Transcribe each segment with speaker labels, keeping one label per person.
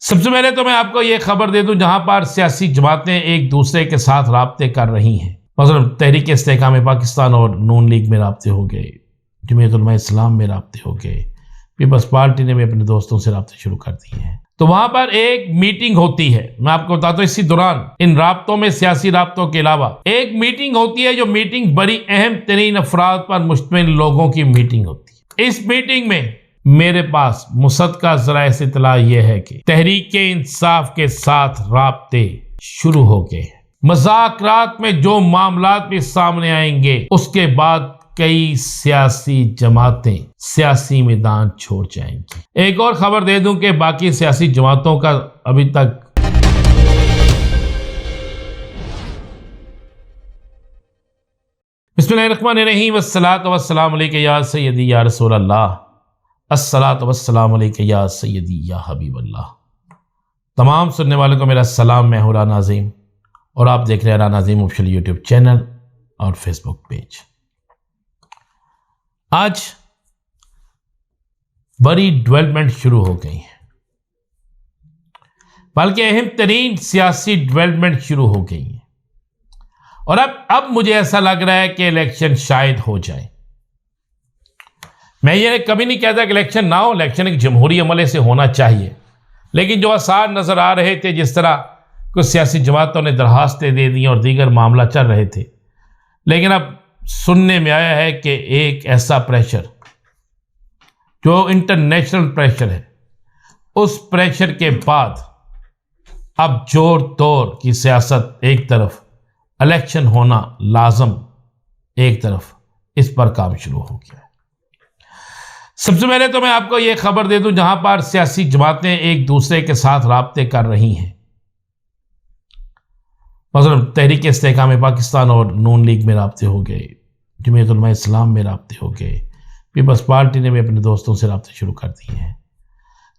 Speaker 1: सबसे पहले तो मैं आपको ये खबर दे दूं, जहां पर सियासी जमातें एक दूसरे के साथ राब्ते कर रही हैं, मसलन तहरीक इस्तेहकाम पाकिस्तान और नून लीग में राब्ते हो गए, जमीयत उलमा इस्लाम में राब्ते हो गए, पीपल्स पार्टी ने भी अपने दोस्तों से राब्ते शुरू कर दिए हैं। तो वहां पर एक मीटिंग होती है, मैं आपको बताता हूं, इसी दौरान इन राब्तों में, सियासी राब्तों के अलावा एक मीटिंग होती है, जो मीटिंग बड़ी अहम तरीन अफराद पर मुश्तमिल लोगों की मीटिंग होती है। इस मीटिंग में मेरे पास मुसद्दक़ा ज़राए से इत्तला यह है कि तहरीक इंसाफ के साथ राब्ते शुरू हो गए। मुज़ाकरात में जो मामलात भी सामने आएंगे, उसके बाद कई सियासी जमातें सियासी मैदान छोड़ जाएंगी। एक और खबर दे दूं कि बाकी सियासी जमातों का अभी तक बिस्मिल्लाहिर्रहमानिर्रहीम, वस्सलातु वस्सलामु अलैका या सय्यदी या रसूल अल्लाह, अस्सलातु वस्सलामु अलैका या सय्यदी या हबीब अल्लाह। तमाम सुनने वालों को मेरा सलाम। मैं हूं राना अज़ीम और आप देख रहे हैं राना अज़ीम ऑफिशियल यूट्यूब चैनल और फेसबुक पेज। आज बड़ी डेवलपमेंट शुरू हो गई है, बल्कि अहम तरीन सियासी डेवलपमेंट शुरू हो गई है और अब मुझे ऐसा लग रहा है कि इलेक्शन शायद हो जाए। मैं ये कभी नहीं कहता कि इलेक्शन ना हो, इलेक्शन एक जमहूरी अमले से होना चाहिए, लेकिन जो आसार नजर आ रहे थे, जिस तरह कुछ सियासी जमातों ने दरखास्तें दे दी और दीगर मामला चल रहे थे, लेकिन अब सुनने में आया है कि एक ऐसा प्रेशर जो इंटरनेशनल प्रेशर है, उस प्रेशर के बाद अब जोर तोड़ की सियासत एक तरफ, इलेक्शन होना लाजम एक तरफ, इस पर काम शुरू हो गया है। सबसे पहले तो मैं आपको यह खबर दे दूं, जहां पर सियासी जमातें एक दूसरे के साथ राब्ते कर रही हैं, मसलन तहरीक इस्तेहकाम पाकिस्तान और नून लीग में राब्ते हो गए, जमीयत उलमा इस्लाम में राब्ते हो गए, पीपल्स पार्टी ने भी अपने दोस्तों से राब्ते शुरू कर दिए हैं।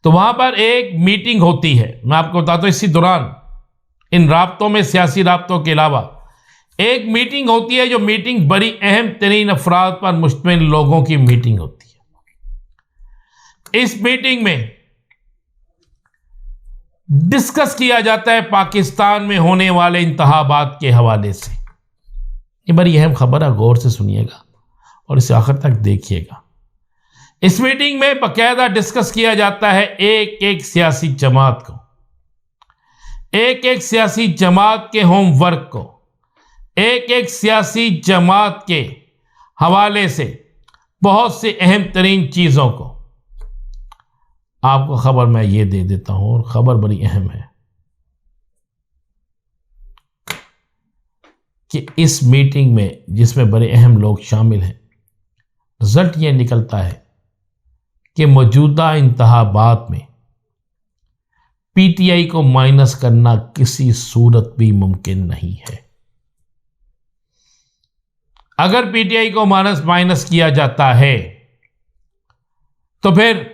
Speaker 1: तो वहां पर एक मीटिंग होती है, मैं आपको बताता हूं, इसी दौरान इन राब्तों में, सियासी राब्तों के अलावा एक मीटिंग होती है, जो मीटिंग बड़ी अहम तरीन अफराद पर मुश्तमिल लोगों की मीटिंग होती है। इस मीटिंग में डिस्कस किया जाता है पाकिस्तान में होने वाले इंतखाबात के हवाले से। ये बड़ी अहम खबर है, गौर से सुनिएगा और इसे आखिर तक देखिएगा। इस मीटिंग में बाकायदा डिस्कस किया जाता है एक एक सियासी जमात को, एक एक सियासी जमात के होमवर्क को, एक एक सियासी जमात के हवाले से बहुत सी अहम तरीन चीजों को आपको खबर मैं ये दे देता हूं, और खबर बड़ी अहम है कि इस मीटिंग में, जिसमें बड़े अहम लोग शामिल हैं, रिजल्ट ये निकलता है कि मौजूदा इंतखाबात में पीटीआई को माइनस करना किसी सूरत भी मुमकिन नहीं है। अगर पीटीआई को माइनस किया जाता है तो फिर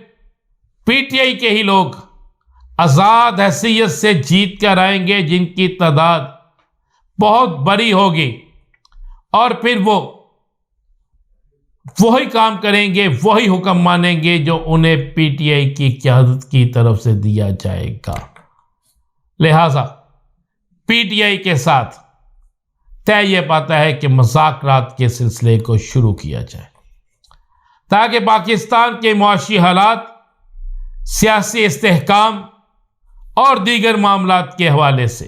Speaker 1: पीटीआई के ही लोग आजाद हैसियत से जीत कर आएंगे, जिनकी तादाद बहुत बड़ी होगी, और फिर वो वही काम करेंगे, वही हुक्म मानेंगे जो उन्हें पीटीआई की क़यादत की तरफ से दिया जाएगा। लिहाजा पीटीआई के साथ तय यह पाता है कि मुज़ाकरात के सिलसिले को शुरू किया जाए, ताकि पाकिस्तान के मुआशी हालात, सियासी इस्तेहकाम और दीगर मामलात के हवाले से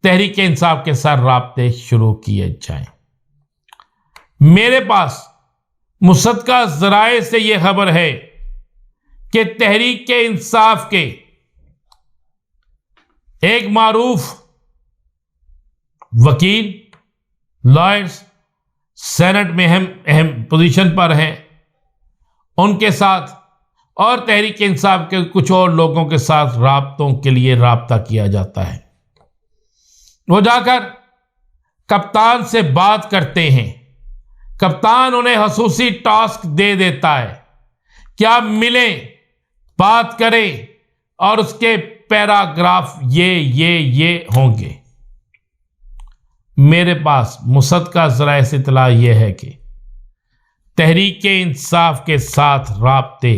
Speaker 1: तहरीक इंसाफ के साथ राब्ते शुरू किए जाएं। मेरे पास मुसद्दक़ा ज़राए से यह खबर है कि तहरीक इंसाफ के एक मारूफ वकील, लॉयर्स, सेनेट में अहम पोजीशन पर हैं, उनके साथ और तहरीक इंसाफ के कुछ और लोगों के साथ राब्तों के लिए राब्ता किया जाता है। वो जाकर कप्तान से बात करते हैं, कप्तान उन्हें खसूसी टास्क दे देता है कि आप मिलें, बात करें और उसके पैराग्राफ ये होंगे। मेरे पास मुसद्दक़ा ज़राए से इत्तला यह है कि तहरीक इंसाफ के साथ राब्ते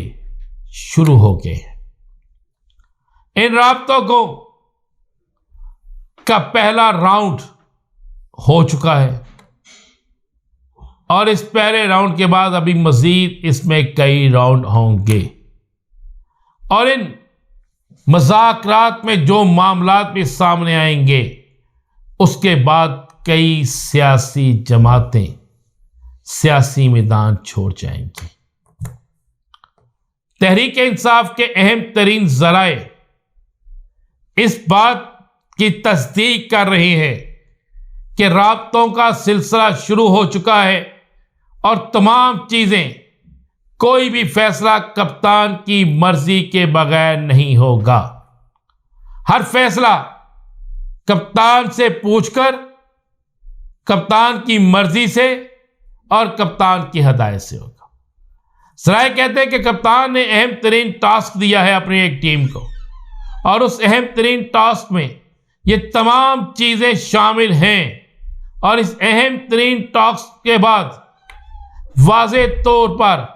Speaker 1: शुरू हो गए। इन राब्तों को का पहला राउंड हो चुका है और इस पहले राउंड के बाद अभी मजीद इसमें कई राउंड होंगे और इन मुज़ाकरात में जो मामलात भी सामने आएंगे उसके बाद कई सियासी जमातें सियासी मैदान छोड़ जाएंगी। तहरीक इंसाफ के अहम तरीन जराए इस बात की तस्दीक कर रहे हैं कि राब्तों का सिलसिला शुरू हो चुका है और तमाम चीजें, कोई भी फैसला कप्तान की मर्जी के बगैर नहीं होगा। हर फैसला कप्तान से पूछकर, कप्तान की मर्जी से और कप्तान की हदायत से होगा। सराय कहते हैं कि कप्तान ने अहम तरीन टास्क दिया है अपनी एक टीम को और उस अहम तरीन टास्क में ये तमाम चीजें शामिल हैं और इस अहम तरीन टास्क के बाद वाज़े तौर पर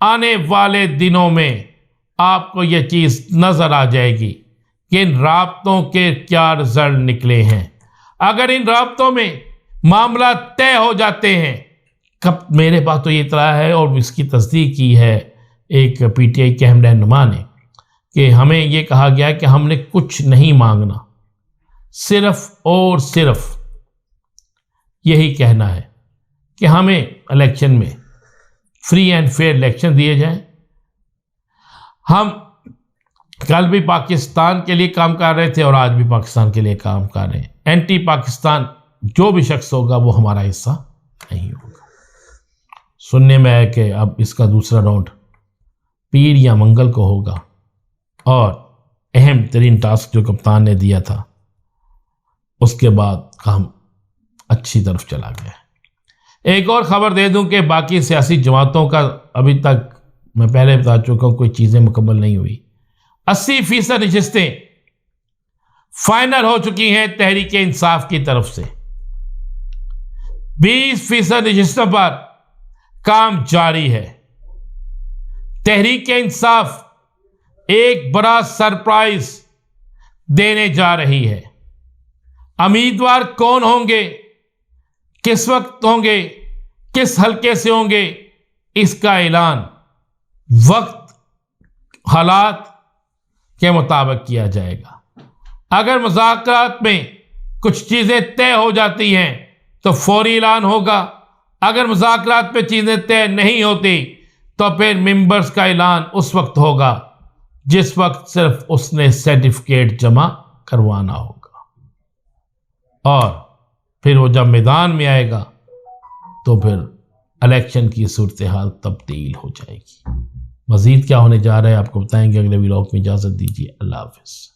Speaker 1: आने वाले दिनों में आपको यह चीज नजर आ जाएगी कि इन राब्तों के क्या रिजल्ट निकले हैं। अगर इन राब्तों में मामला तय हो जाते हैं, कब मेरे पास तो ये इतला है और इसकी तस्दीक की है एक पीटीआई के अहम रहनुमा ने कि हमें ये कहा गया कि हमने कुछ नहीं मांगना, सिर्फ और सिर्फ यही कहना है कि हमें इलेक्शन में फ्री एंड फेयर इलेक्शन दिए जाएं। हम कल भी पाकिस्तान के लिए काम कर रहे थे और आज भी पाकिस्तान के लिए काम कर रहे हैं। एंटी पाकिस्तान जो भी शख्स होगा वो हमारा हिस्सा नहीं होगा। सुनने में है कि अब इसका दूसरा राउंड पीर या मंगल को होगा और अहम तरीन टास्क जो कप्तान ने दिया था उसके बाद काम अच्छी तरफ चला गया। एक और खबर दे दूं कि बाकी सियासी जमातों का अभी तक मैं पहले बता चुका हूं कोई चीजें मुकम्मल नहीं हुई। 80% नशिस्तें फाइनल हो चुकी हैं तहरीक इंसाफ की तरफ से। 20% नशिस्तों पर काम जारी है। तहरीक इंसाफ एक बड़ा सरप्राइज देने जा रही है। उम्मीदवार कौन होंगे, किस वक्त होंगे, किस हलके से होंगे, इसका ऐलान वक्त हालात के मुताबिक किया जाएगा। अगर मुज़ाकरात में कुछ चीजें तय हो जाती हैं तो फौरी ऐलान होगा। अगर मुज़ाकरात पे चीजें तय नहीं होती तो फिर मेंबर्स का ऐलान उस वक्त होगा जिस वक्त सिर्फ उसने सर्टिफिकेट जमा करवाना होगा और फिर वो जब मैदान में आएगा तो फिर इलेक्शन की सूरत हाल तब्दील हो जाएगी। मजीद क्या होने जा रहा है आपको बताएंगे अगले व्लॉग में। इजाज़त दीजिए। अल्लाह हाफ़िज़।